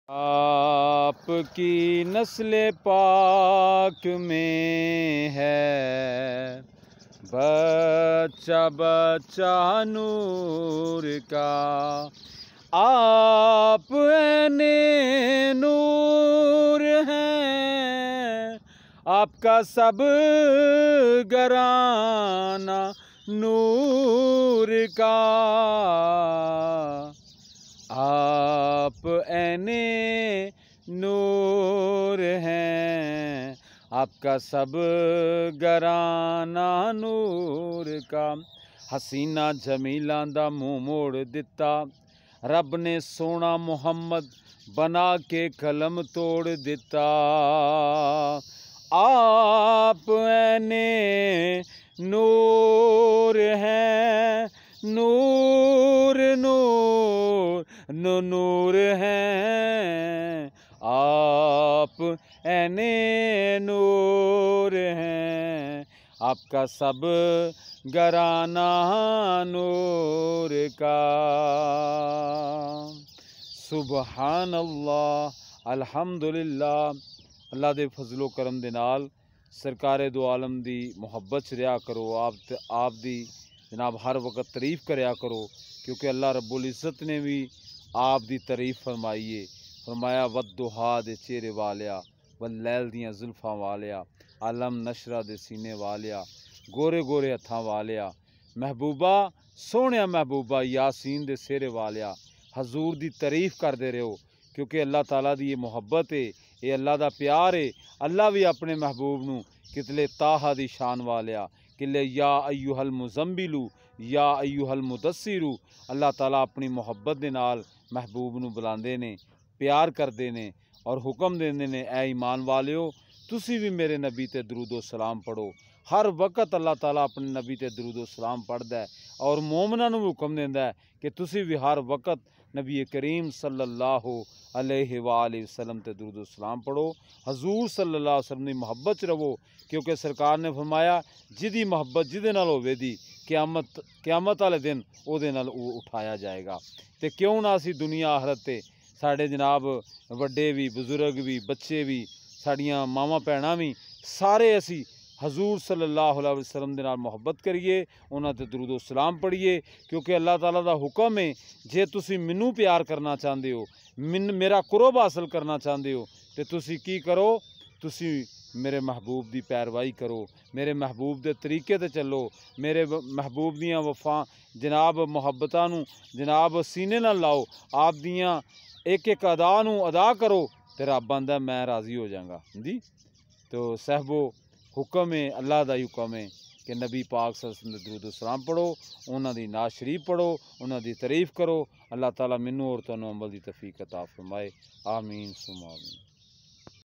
آپ کی نسل پاک میں ہے بچہ بچہ نور کا، آپ عین نور ہیں، آپ کا سب گرانہ نور کا، آپ عین نور ہیں، آپ کا سب گرانہ نور کا۔ حسینہ جمیلاں دا منہ موڑ دتا، رب نے سونا محمد بنا کے قلم توڑ دتا، آپ عین نور ہیں، نور نور نور ہیں، آپ عین نور ہیں، آپ کا سب گرانہ نور کا۔ سبحان اللہ، الحمدللہ۔ اللہ دے فضل و کرم دے نال سرکار دو عالم دی محبت چ رہا کرو، آپ دی جناب ہر وقت تعریف کریا کرو، کیونکہ اللہ رب العزت نے بھی آپ دی تعریف فرمائیے، فرمایا ودہا دے چہرے والیا، واللیل دیاں زلفاں والیا، علم نشرہ دے سینے والیا، گورے گورے ہتھاں والیا، محبوبہ سونیا محبوبہ یاسین دے سیرے والیا، حضور دی تعریف کردے رہو، کیونکہ اللہ تعالیٰ دی یہ محبت ہے، یہ اللہ دا پیار ہے۔ اللہ بھی اپنے محبوب نو کتلے تاہا دی شان والیا، کلے یا ایوہ المزمبلو یا ایوہ المدثرو، اللہ تعالیٰ اپنی محبت دے نال محبوب نو بلاندے نے، پیار کردے نے اور حکم دیندے نے، اے ایمان والیو تسی بھی میرے نبی تے درود و سلام پڑھو۔ ہر وقت اللہ تعالیٰ اپنے نبی تے درود و سلام پڑھدا ہے اور مومناں نو بھی حکم دیندا ہے کہ تسی بھی ہر وقت نبی کریم صلی اللہ علیہ وآلہ وسلم تے درود و سلام پڑھو، حضور صلی اللہ علیہ وسلم دی محبت چ رہو، کیونکہ سرکار نے فرمایا جدی محبت جدے نال ہوے دی قیامت والے دن او دے نال او اٹھایا جائے گا۔ تے کیوں نہ اسی دنیا آخرت تے ساڈے جناب وڈے بھی، بزرگ بھی، بچے بھی، ساڈیاں ماواں بھیناں بھی، سارے اسی حضور صلی اللہ علیہ وسلم دے نال محبت کریے، انہاں تے درود و سلام پڑھیے، کیونکہ اللہ تعالیٰ دا حکم ہے جے تسی منوں پیار کرنا چاہندے ہو، میرا قرب حاصل کرنا چاہندے ہو تے تسی کی کرو، تسی میرے محبوب دی پیروائی کرو، میرے محبوب دے طریقے تے چلو، میرے محبوب دیاں وفا جناب محبتاں نو جناب سینے نال لاؤ، آپ دیاں ایک ایک ادا نو ادا کرو تے رب آندا میں راضی ہو جاں گا جی۔ تو صاحبو حکم ہے، اللہ دا حکم ہے کہ نبی پاک صلی اللہ علیہ وسلم دے درود و سلام پڑھو، انہاں دی نعت شریف پڑھو، انہاں دی تعریف کرو۔ اللہ تعالیٰ منوں اور تانوں عمل دی توفیق عطا فرمائے، آمین ثم آمین۔